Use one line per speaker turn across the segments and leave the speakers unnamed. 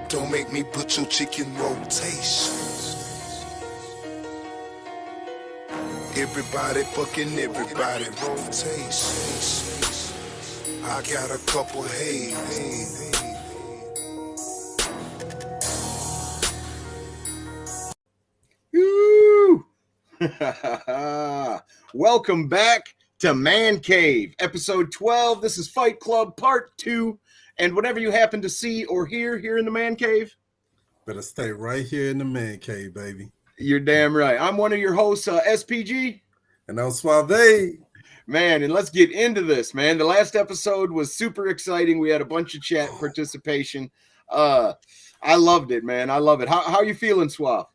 Don't make me put your chicken rotation. Everybody fucking everybody rotates. I got a couple hates.
Woo! Welcome back to Man Cave, episode 12. This is Fight Club Part 2. And whatever you happen to see or hear here in the Man Cave,
better stay right here in the Man Cave, baby.
You're damn right. I'm one of your hosts, S.P.G.
And I'm Suave.
Man, and let's get into this, man. The last episode was super exciting. We had a bunch of chat participation. I loved it, man. I love it. How are you feeling, Suave?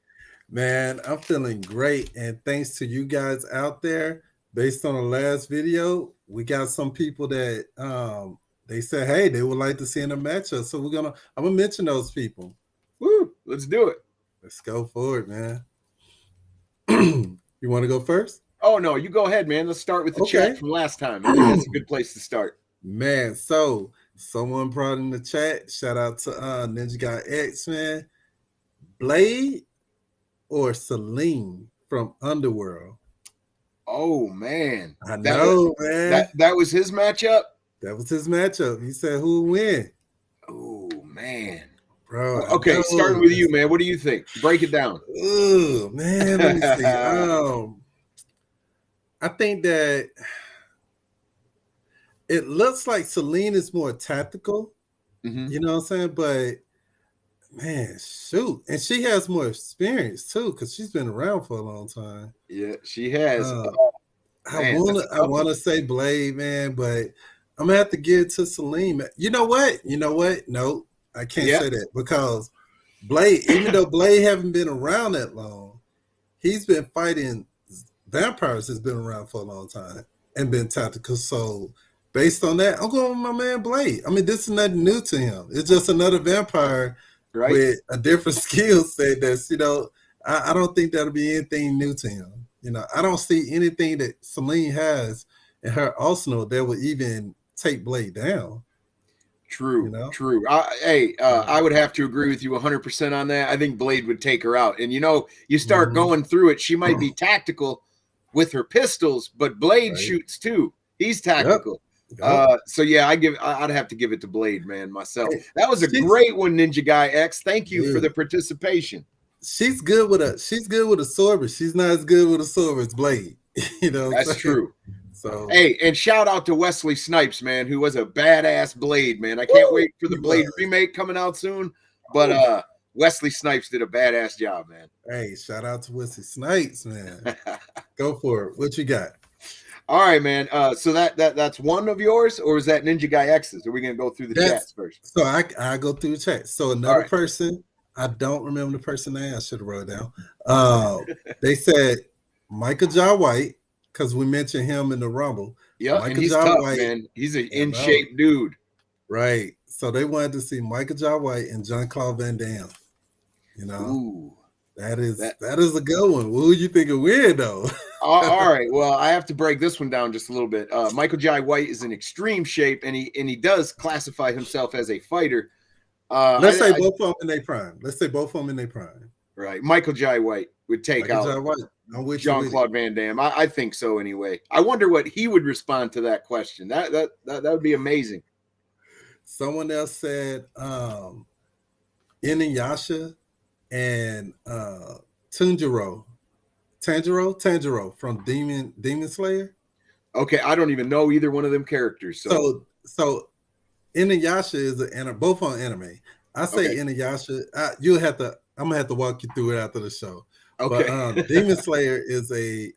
Man, I'm feeling great. And thanks to you guys out there, based on the last video, we got some people that they said, hey, they would like to see in a matchup. So I'm gonna mention those people.
Woo, let's do it.
Let's go for it, man. You want to go first?
Oh, no, you go ahead, man. Let's start with the chat from last time. I think that's a good place to start.
Man, so someone brought in the chat. Shout out to Ninja Guy X, man. Blade or Celine from Underworld?
Oh, man.
I know, man.
That was his matchup?
That was his matchup. He said who would win?
Oh, man.
Bro.
Okay, starting with you, man. What do you think? Break it down.
Oh, man. Let me see. I think that it looks like Celine is more tactical. Mm-hmm. You know what I'm saying? But man, shoot. And she has more experience too, because she's been around for a long time.
Yeah, she has.
I wanna say Blade, man, but I'm gonna have to give it to Celine. You know what? No, I can't say that, because Blade, even though Blade haven't been around that long, he's been fighting vampires that's been around for a long time and been tactical. So based on that, I'm going with my man Blade. I mean, this is nothing new to him. It's just another vampire with a different skill set. That's, I don't think that'll be anything new to him. I don't see anything that Celine has in her arsenal that would even take Blade down.
True, true. I would have to agree with you 100% on that. I think Blade would take her out. And, you start going through it, she might be tactical with her pistols, but Blade shoots too. He's tactical. Yep. So yeah, I'd have to give it to Blade, man, myself. That was a great one, Ninja Guy X. Thank you for the participation.
She's good with a sword, but she's not as good with a sword as Blade.
That's true.
So
hey, and shout out to Wesley Snipes, man, who was a badass Blade, man. I can't wait for the Blade remake coming out soon. But Wesley Snipes did a badass job, man.
Hey, shout out to Wesley Snipes, man. Go for it. What you got?
All right, man. So that's one of yours, or is that Ninja Guy X's? Are we gonna go through the chats first?
So I go through the chat. So another person, I don't remember the person name. I should have wrote it down. They said Michael Jai White, because we mentioned him in the Rumble.
Yeah, and he's tough, man. He's an in shape dude.
Right. So they wanted to see Michael Jai White and Jean-Claude Van Damme.
Ooh.
That is a good one. Who you think will win, though?
All right. Well, I have to break this one down just a little bit. Michael Jai White is in extreme shape, and he does classify himself as a fighter.
Let's say both of them in their prime.
Right. Michael Jai White would take out Jean-Claude Van Damme. I think so anyway. I wonder what he would respond to that question. That would be amazing.
Someone else said Inuyasha and Tanjiro from Demon Slayer.
Okay, I don't even know either one of them characters.
So Inuyasha is both on anime. I say Inuyasha. I'm gonna have to walk you through it after the show.
Okay.
But Demon Slayer is a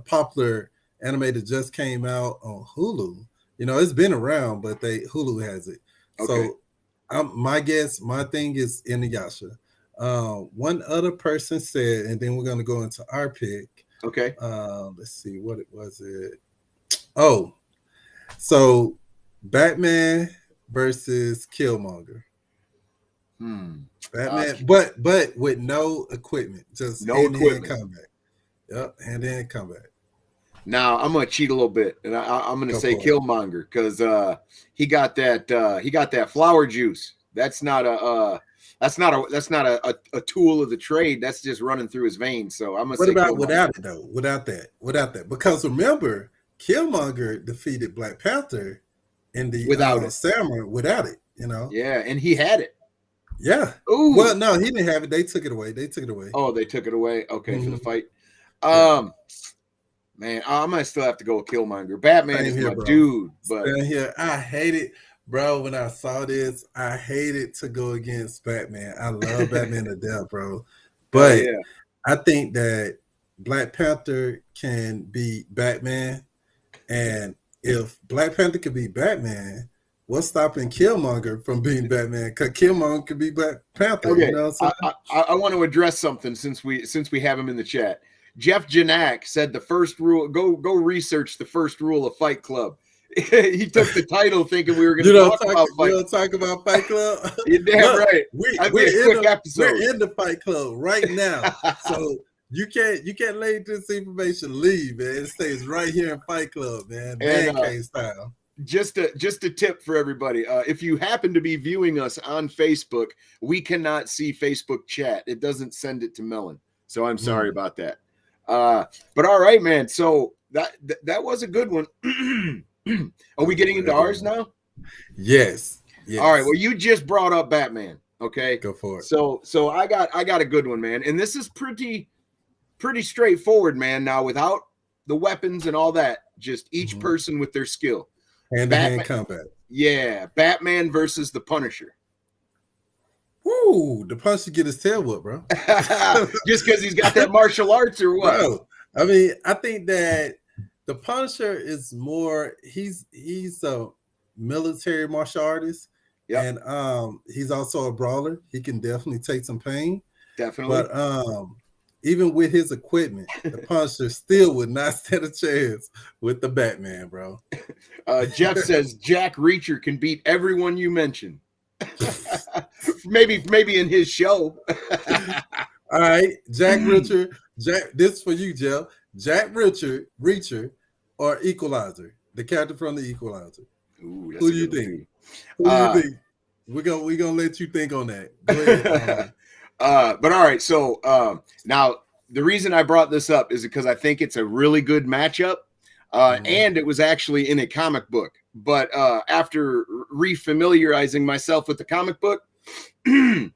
popular anime that just came out on Hulu. It's been around, but Hulu has it. Okay. So my thing is Inuyasha. One other person said, and then we're gonna go into our pick.
Okay.
Let's see what it was. Oh, so Batman versus Killmonger. Batman, but with no equipment, just
no equipment
combat. Yep, hand-to-hand combat.
Now I'm gonna cheat a little bit, and I'm gonna say Killmonger, because he got that flower juice. That's not a a tool of the trade. That's just running through his veins. So I'm gonna
What
say
about
Killmonger.
without it though? Without that. Because remember, Killmonger defeated Black Panther in the
Without it.
Samurai without it, you know.
Yeah, and he had it.
Yeah.
Ooh.
Well, no, he didn't have it. They took it away.
Oh, they took it away. Okay, for the fight.
Yeah.
Man, I might still have to go with Killmonger. Batman is my
bro.
dude, but
here, I hate it, bro. When I saw this, I hated to go against Batman. I love Batman to death, bro. But I think that Black Panther can beat Batman, and if Black Panther can beat Batman, what's stopping Killmonger from being Batman? Because Killmonger could be Black Panther.
Okay,
you know what I'm
saying? I want to address something since we have him in the chat. Jeff Janak said the first rule. Go research the first rule of Fight Club. He took the title thinking we were going to talk about Fight.
You don't talk about Fight Club.
You're damn right.
We're in the Fight Club right now, so you can't let this information leave, man. It stays right here in Fight Club, man. Man cave style.
Just a tip for everybody. If you happen to be viewing us on Facebook, we cannot see Facebook chat. It doesn't send it to Melon. So I'm sorry about that. But all right, man. So that was a good one. Are we getting into ours now?
Yes.
All right. Well, you just brought up Batman. Okay.
Go for it.
So I got a good one, man. And this is pretty straightforward, man. Now, without the weapons and all that, just each person with their skill.
Hand-to-hand combat.
Yeah. Batman versus the Punisher.
Woo, the Punisher get his tail whooped, bro.
Just because he's got that martial arts or what?
Bro, I mean, I think that the Punisher is more. He's a military martial artist, and he's also a brawler. He can definitely take some pain.
Definitely.
But even with his equipment, the Punisher still would not stand a chance with the Batman, bro.
Jeff says Jack Reacher can beat everyone you mentioned. maybe in his show.
All right, Jack Reacher. This is for you, Jeff. Jack Reacher, or Equalizer, the character from the Equalizer.
Ooh,
who do you think? Who do you think? We're gonna let you think on that. Go ahead.
But all right, so now the reason I brought this up is because I think it's a really good matchup, and it was actually in a comic book. But after refamiliarizing myself with the comic book, the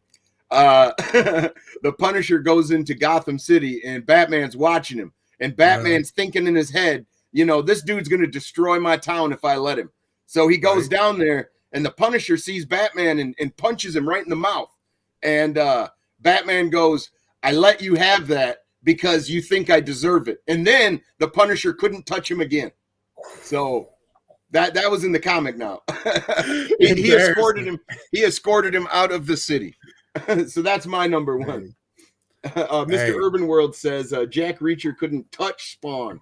Punisher goes into Gotham City and Batman's watching him. And Batman's thinking in his head, you know, this dude's going to destroy my town if I let him. So he goes down there and the Punisher sees Batman and punches him right in the mouth. And Batman goes, I let you have that because you think I deserve it. And then the Punisher couldn't touch him again. So that was in the comic now. he escorted him out of the city. So that's my number one. Mr. Urban World says Jack Reacher couldn't touch Spawn.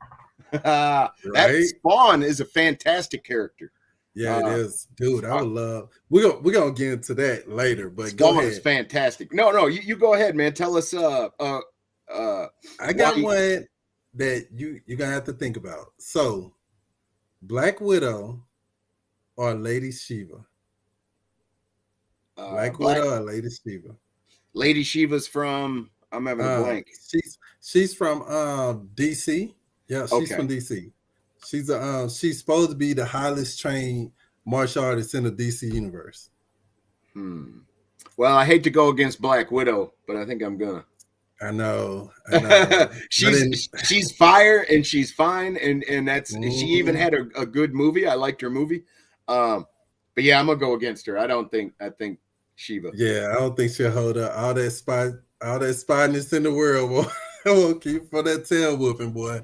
That Spawn is a fantastic character.
Yeah, it is, dude. I would love. We're gonna get into that later, but
Spawn
go ahead.
Is fantastic. No, you go ahead, man. Tell us.
I got one that you're gonna have to think about. So, Black Widow or Lady Shiva? Black Widow or Lady Shiva?
Lady Shiva's from. I'm having a blank.
She's from DC. Yeah, she's from DC. She's supposed to be the highest trained martial artist in the DC universe.
Well, I hate to go against Black Widow, but I think I'm gonna.
I know.
she's fire and she's fine, and that's she even had a good movie. I liked her movie. But yeah, I'm gonna go against her. I think Shiva.
Yeah, I don't think she'll hold up all that spiness in the world. Won't keep for that tail whooping, boy.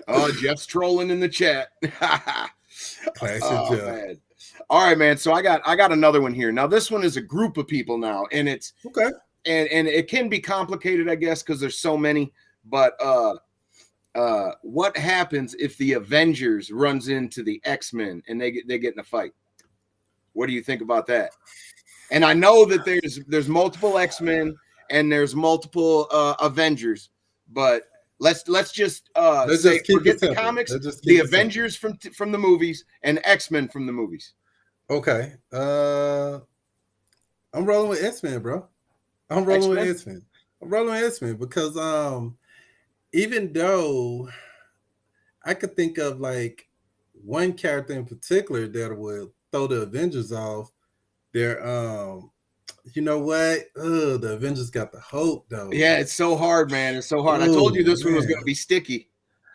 Oh, Jeff's trolling in the chat.
Classic Jeff.
Man. All right, man. So I got another one here. Now this one is a group of people now, and it's
okay.
And it can be complicated, I guess, because there's so many. But what happens if the Avengers runs into the X-Men and they get in a fight? What do you think about that? And I know that there's multiple X-Men and there's multiple Avengers, but let's just say forget the comics, the Avengers from the movies and X-Men from the movies.
Okay. I'm rolling with X-Men, bro. I'm rolling with
X-Men?
X-Men. I'm rolling with X-Men because even though I could think of like one character in particular that will throw the Avengers off, they're you know what? The Avengers got the hope though.
Yeah, it's so hard, man. It's so hard. I told you
Oh
this one was going to
man.
be sticky.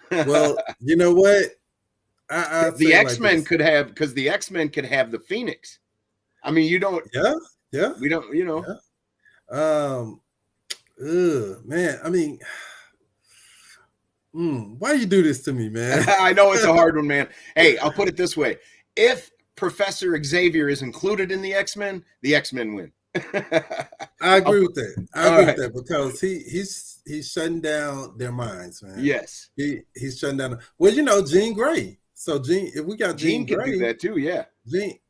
Well, you know what? I
The
say it like
X-Men
this.
could have, because the X-Men could have the Phoenix. I mean,
Yeah, yeah,
we don't,
yeah. Man. I mean, why you do this to me, man?
I know it's a hard one, man. Hey, I'll put it this way. If Professor Xavier is included in the X-Men win.
I agree with that. I
All
agree with
right.
that because he's shutting down their minds, man.
Yes.
He's shutting down. Well, you know, Jean Grey. So Jean, if we got
Jean
Jean
can do
Grey,
that too, yeah.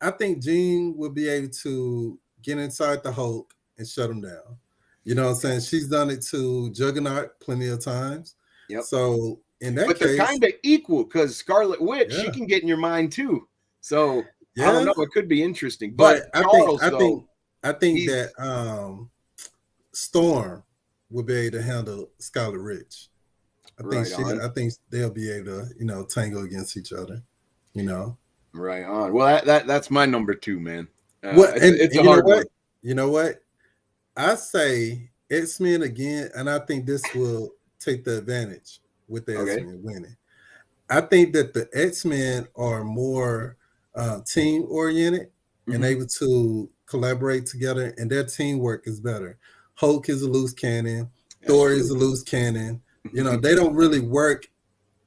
I think Jean will be able to get inside the Hulk and shut him down. You know what I'm saying? She's done it to Juggernaut plenty of times.
Yep.
So in that
But they're
case,
kind of equal because Scarlet Witch,
yeah,
she can get in your mind too. So I don't
yeah.
know. It could be interesting.
But
But Charles, though,
I think
he's
that Storm will be able to handle Scarlet Witch.
right on.
I think they'll be able to, you know, tangle against each other. You know.
Right on. Well, that's my number 2, man.
What
It's
and
a
you know
hard one.
what? You know what? I say X-Men again, and I think this will take the advantage with the
Okay.
X-Men winning. I think that the X-Men are more team oriented and able to collaborate together, and their teamwork is better. Hulk is a loose cannon.
That's
Thor
true.
is a loose cannon. You know, they don't really work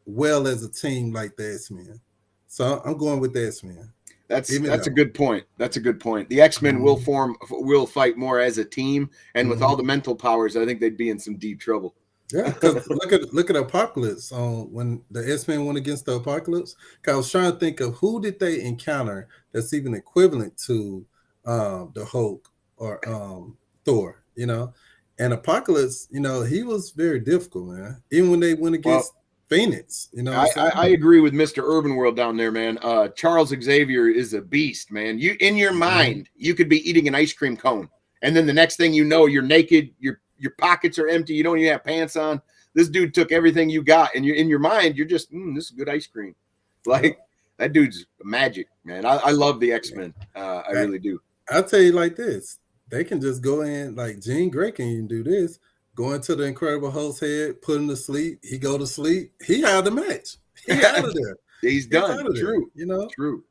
well as a team like the X-Men. So I'm going with the X-Men.
That's a good point. That's a good point. The X-Men will fight more as a team, and with all the mental powers, I think they'd be in some deep trouble.
Yeah, because look at Apocalypse on when the X-Men went against the Apocalypse. Cause I was trying to think of who did they encounter that's even equivalent to the Hulk or Thor, you know. And Apocalypse, you know, he was very difficult, man. Even when they went against Phoenix, you know what I'm saying?
I agree with Mr. Urban World down there, man. Charles Xavier is a beast, man. You in your mind, you could be eating an ice cream cone, and then the next thing you know, you're naked, your pockets are empty, you don't even have pants on. This dude took everything you got, and you're in your mind, you're just, this is good ice cream. Like that dude's magic, man. I love the X-Men. I really do.
I'll tell you like this. They can just go in, like Jean Grey can even do this. Go into the Incredible Hulk's head, put him to sleep. He go to sleep. He out of the match. He out of there.
He's done.
Out of
True.
there, you know?
True.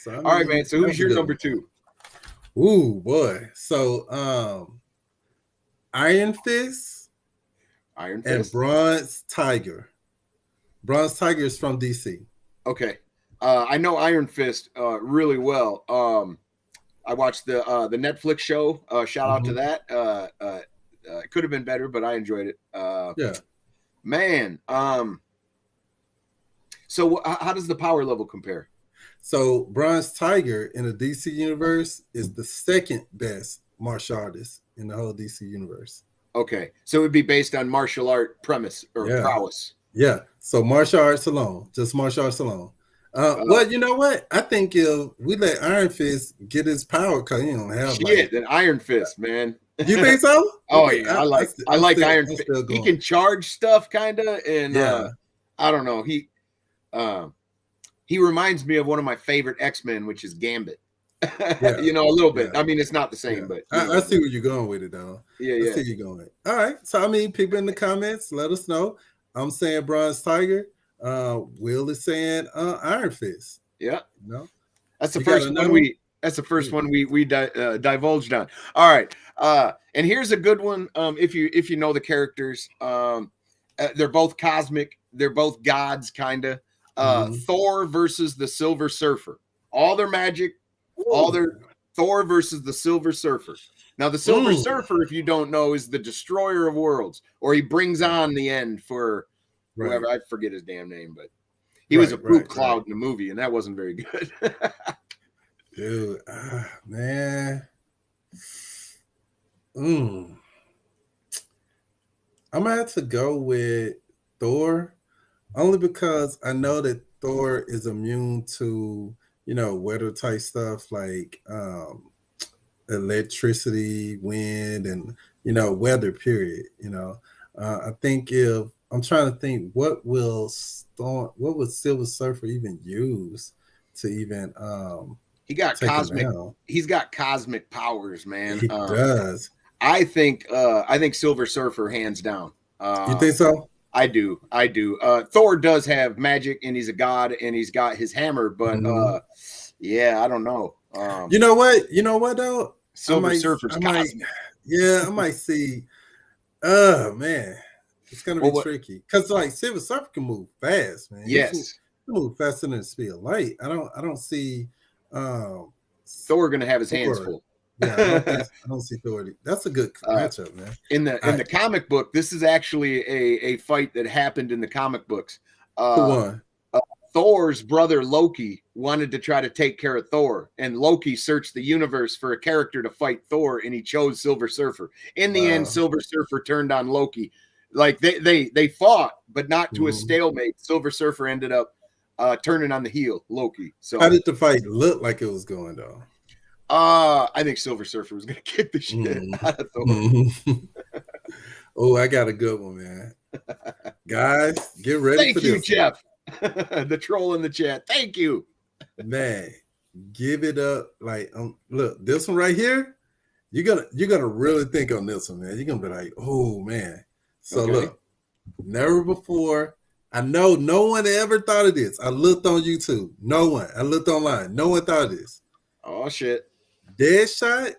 So,
all right, man. So who's your number 2?
Ooh, boy. So Iron Fist and Bronze Tiger. Bronze Tiger is from DC.
Okay. I know Iron Fist really well. I watched the Netflix show. Shout out to that. It could have been better, but I enjoyed it.
Yeah.
Man. So how does the power level compare?
So Bronze Tiger in the DC universe is the second best martial artist in the whole DC universe.
Okay. So it would be based on martial art premise or prowess.
Yeah. So martial arts alone, just martial arts alone. Well, you know what? I think if we let Iron Fist get his power, because he don't have
shit, an Iron Fist, man.
You think so?
Oh yeah, I like Iron Fist. He can charge stuff, kind of, and I don't know. He reminds me of one of my favorite X-Men, which is Gambit. You know, a little bit. I mean, it's not the same, but
I see where you're going with it, though. I see you're going. All right. So I mean, people in the comments, let us know. I'm saying Bronze Tiger. Will is saying Iron Fist.
Yeah.
You know?
That's the first one that's the first one we divulged on. All right. And here's a good one. If you know the characters, they're both cosmic, they're both gods, kind of. Thor versus the Silver Surfer. All their magic, Thor versus the Silver Surfer. Now, the Silver Surfer, if you don't know, is the destroyer of worlds, or he brings on the end for whoever. I forget his damn name, but he was a poop cloud in the movie, and that wasn't very good.
Dude, man. I'm gonna have to go with Thor, only because I know that Thor is immune to weather type stuff like electricity, wind, and weather. Period. I think if I'm trying to think, what would Silver Surfer even use to even
he got
take him
cosmic.
down?
He's got cosmic powers, man.
He does.
I think Silver Surfer hands down.
You think so?
I do. Thor does have magic, and he's a god, and he's got his hammer. But yeah, I don't know.
You know what? Though,
Silver Surfer's cosmic.
Yeah, I might see. Oh man, it's gonna be tricky because like Silver Surfer can move fast, man.
Yes,
he can move faster than the speed of light. I don't see
Thor gonna have his hands full.
Yeah, I don't see Thor. That's a good matchup, man.
In the comic book, this is actually a fight that happened in the comic books.
Who won?
Thor's brother Loki wanted to try to take care of Thor, and Loki searched the universe for a character to fight Thor, and he chose Silver Surfer. In the end, Silver Surfer turned on Loki. Like they fought, but not to a stalemate. Silver Surfer ended up turning on the heel, Loki. So
how did the fight look like it was going though?
I think Silver Surfer was gonna kick the shit out of Thor.
Oh, I got a good one, man. Guys, get ready
Thank
for this.
Thank you, Jeff. The troll in the chat. Thank you.
Man, give it up. Like, look, this one right here, you're gonna really think on this one, man. You're gonna be like, oh man. So look, never before. I know no one ever thought of this. I looked on YouTube. No one. I looked online. No one thought of this.
Oh shit.
Deadshot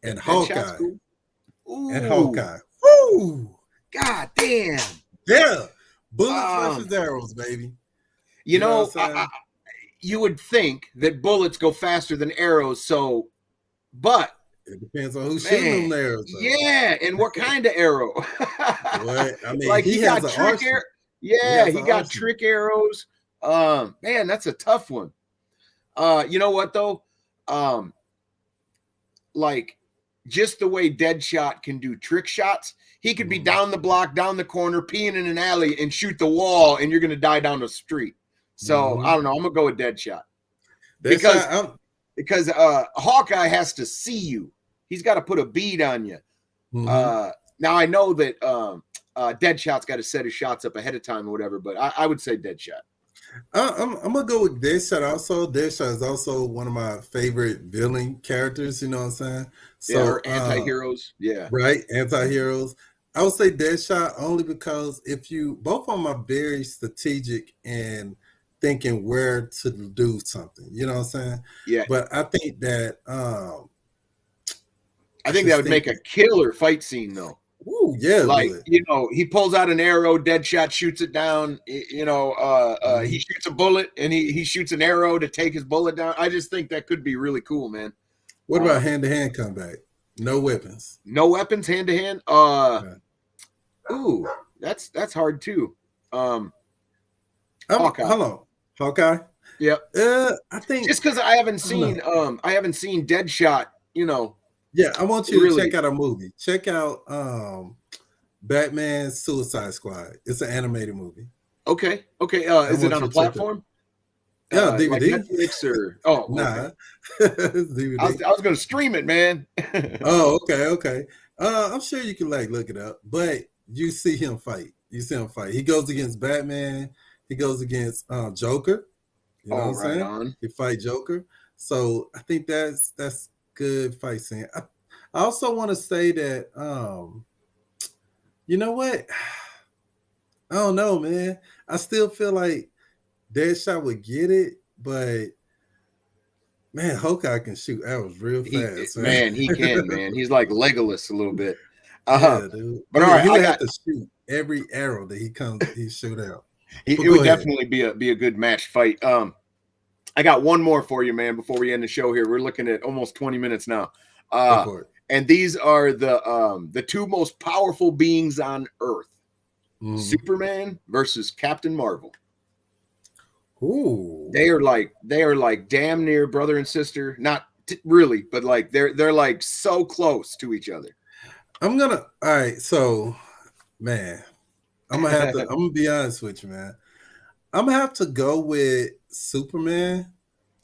and Hawkeye.
Cool.
And Hawkeye. Woo!
God damn.
Yeah. Bullets versus arrows, baby.
You know you would think that bullets go faster than arrows, but
it depends on who's shooting them arrows.
Yeah, and what kind of arrow?
What? I mean,
like
he got trick arrows.
Yeah, he got trick arrows. Man, that's a tough one. You know what though? Like just the way Deadshot can do trick shots, he could be down the block, down the corner, peeing in an alley, and shoot the wall, and you're gonna die down the street. So I don't know. I'm gonna go with Deadshot because Hawkeye has to see you. He's got to put a bead on you. Now I know that Deadshot's got to set his shots up ahead of time or whatever, but I would say Deadshot.
I'm gonna go with Deadshot also. Deadshot is also one of my favorite villain characters. You know what I'm saying? So
anti-heroes,
right, anti-heroes. I would say Deadshot only because both of them are very strategic and thinking where to do something. You know what I'm saying?
Yeah.
But I think that
that would make a killer fight scene though.
Ooh, yeah.
Like, he pulls out an arrow, Deadshot shoots it down, he shoots a bullet and he shoots an arrow to take his bullet down. I just think that could be really cool, man.
What about hand-to-hand combat? No weapons.
No weapons, hand-to-hand? Ooh, that's hard too. Hawkeye.
Hold on. Hawkeye?
Yep.
I think
just because I haven't seen Deadshot,
Yeah, I want you to check out a movie. Check out Batman Suicide Squad. It's an animated movie.
Okay. Is it on a platform?
Yeah, DVD.
Like Netflix or
nah.
DVD. I was going to stream it, man.
Oh, okay. I'm sure you can look it up, but you see him fight. He goes against Batman. He goes against Joker. You know what I'm saying?
On.
He fight Joker. So I think that's good fight scene. I also want to say that you know what? I don't know, man. I still feel like Deadshot would get it, but man, Hawkeye can shoot arrows real fast.
Man, he can, man. He's like Legolas a little bit.
Yeah, dude.
But all right,
he would have to shoot every arrow that he shoot out.
It would definitely be a good match fight. I got one more for you, man, before we end the show here. We're looking at almost 20 minutes now. And these are the two most powerful beings on Earth. Superman versus Captain Marvel.
Ooh.
They are like damn near brother and sister. Not really, but like they're like so close to each other.
All right, so man, I'm gonna be honest with you, man. I'm gonna have to go with Superman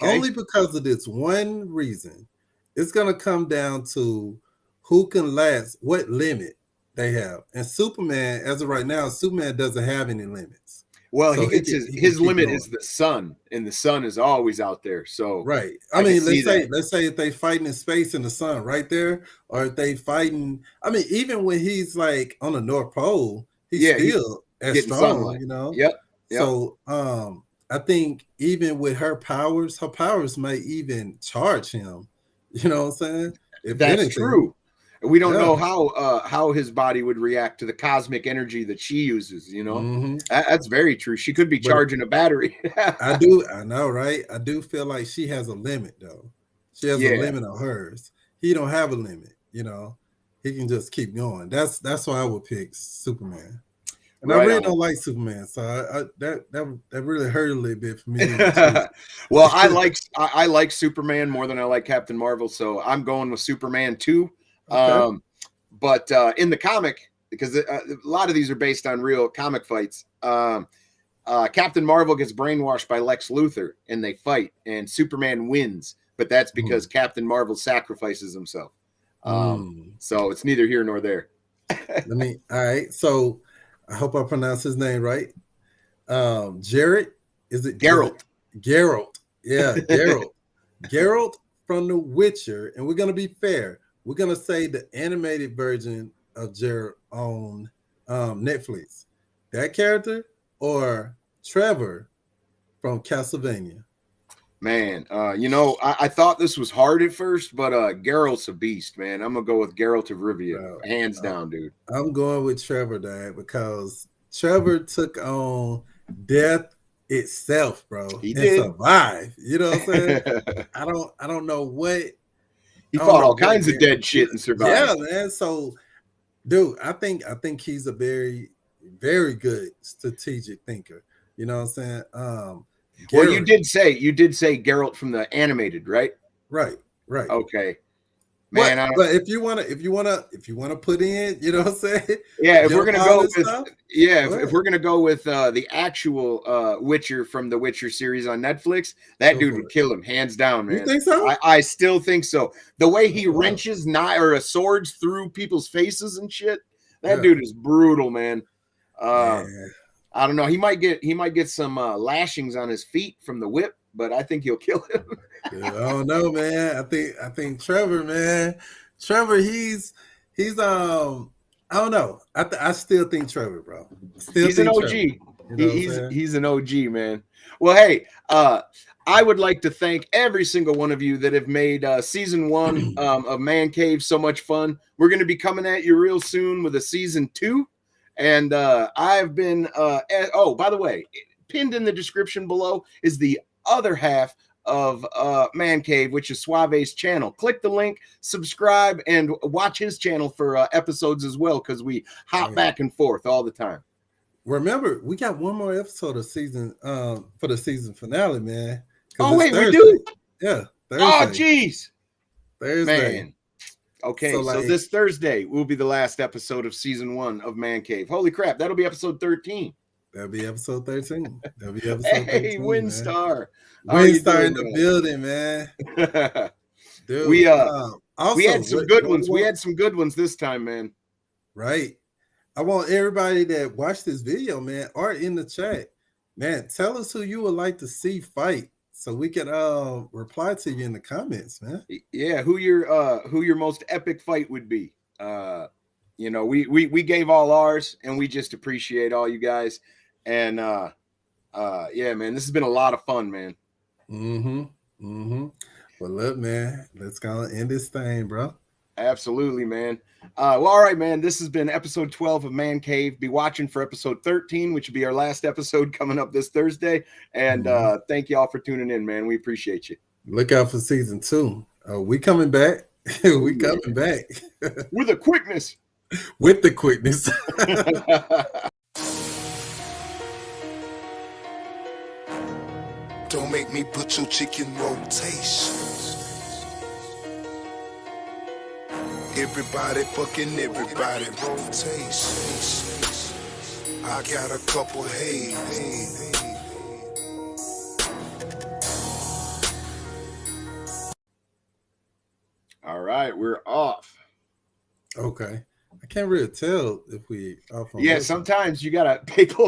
Only because of this one reason. It's gonna come down to who can last, what limit they have. And Superman, as of right now, Superman doesn't have any limits.
Well,
so
he gets his limit is the sun, and the sun is always out there. So
right. I mean, let's say if they fighting in space in the sun right there, or if they fighting. I mean, even when he's like on the North Pole, he's still as strong. Sunlight. You know.
Yep.
So I think even with her powers might even charge him. You know what I'm saying?
That's true. We don't know how his body would react to the cosmic energy that she uses. You know, that's very true. She could be charging a battery.
I know, right? I do feel like she has a limit, though. She has a limit on hers. He don't have a limit. You know, he can just keep going. That's why I would pick Superman. And I really don't like Superman, so that really hurt a little bit for me.
Well, I like Superman more than I like Captain Marvel, so I'm going with Superman 2. Okay. But in the comic, because a lot of these are based on real comic fights, Captain Marvel gets brainwashed by Lex Luthor and they fight, and Superman wins. But that's because Captain Marvel sacrifices himself. So it's neither here nor there.
All right. So I hope I pronounce his name right. Jared, is it
Geralt?
Geralt. Yeah, Geralt. Geralt from The Witcher, and we're gonna be fair. We're gonna say the animated version of Geralt on Netflix. That character or Trevor from Castlevania?
Man, I thought this was hard at first, but Geralt's a beast, man. I'm gonna go with Geralt of Rivia, hands down, dude.
I'm going with Trevor, Dad, because Trevor took on death itself, bro.
He did
survive. You know what I'm saying? I don't know what.
He fought all kinds of dead shit and survived.
Yeah, man. So, dude, I think he's a very, very good strategic thinker. You know what I'm saying?
Well, you did say Geralt from the animated, right?
Right.
Okay. Man,
but if you wanna put in, you know what I'm saying?
Yeah, if we're gonna go with if we're gonna go with the actual Witcher from the Witcher series on Netflix, that dude would kill him hands down, man.
You think so?
I still think so. The way he wrenches swords through people's faces and shit, that dude is brutal, man. I don't know. He might get some lashings on his feet from the whip, but I think he'll kill him.
I don't know, man. I think Trevor, man. Trevor, he's I don't know. I still think Trevor, bro.
He's an OG. He's an OG, man. Well, hey, I would like to thank every single one of you that have made season 1 of Man Cave so much fun. We're going to be coming at you real soon with a season 2. And I've been, by the way, pinned in the description below is the other half of Man Cave, which is Suave's channel. Click the link, subscribe, and watch his channel for episodes as well, because we hop back and forth all the time.
Remember, we got one more episode of season for the season finale, man.
Oh, wait, Thursday. We do?
Yeah.
Thursday. Oh, jeez.
Thursday.
Man. Okay, so this Thursday will be the last episode of season 1 of Man Cave. Holy crap, that'll be episode 13.
That'll be episode 13.
Hey, Windstar.
Windstar in the building, man. Dude,
we had some good ones. We had some good ones this time, man.
Right. I want everybody that watched this video, man, or in the chat, man, tell us who you would like to see fight, so we can reply to you in the comments, man.
Yeah, who your most epic fight would be. We gave all ours, and we just appreciate all you guys. And yeah, man, this has been a lot of fun, man.
Well, look, man, let's go end this thing, bro.
Absolutely, man. Well, all right, man. This has been episode 12 of Man Cave. Be watching for episode 13, which will be our last episode coming up this Thursday. And thank y'all for tuning in, man. We appreciate you.
Look out for season 2. We coming back. We coming back
with the quickness.
With the quickness.
Don't make me put your chicken rotation. Everybody fucking everybody rotates. I got a couple, hey.
All right, we're off.
Okay. I can't really tell if we off on
Yeah,
this one.
sometimes you gotta pay close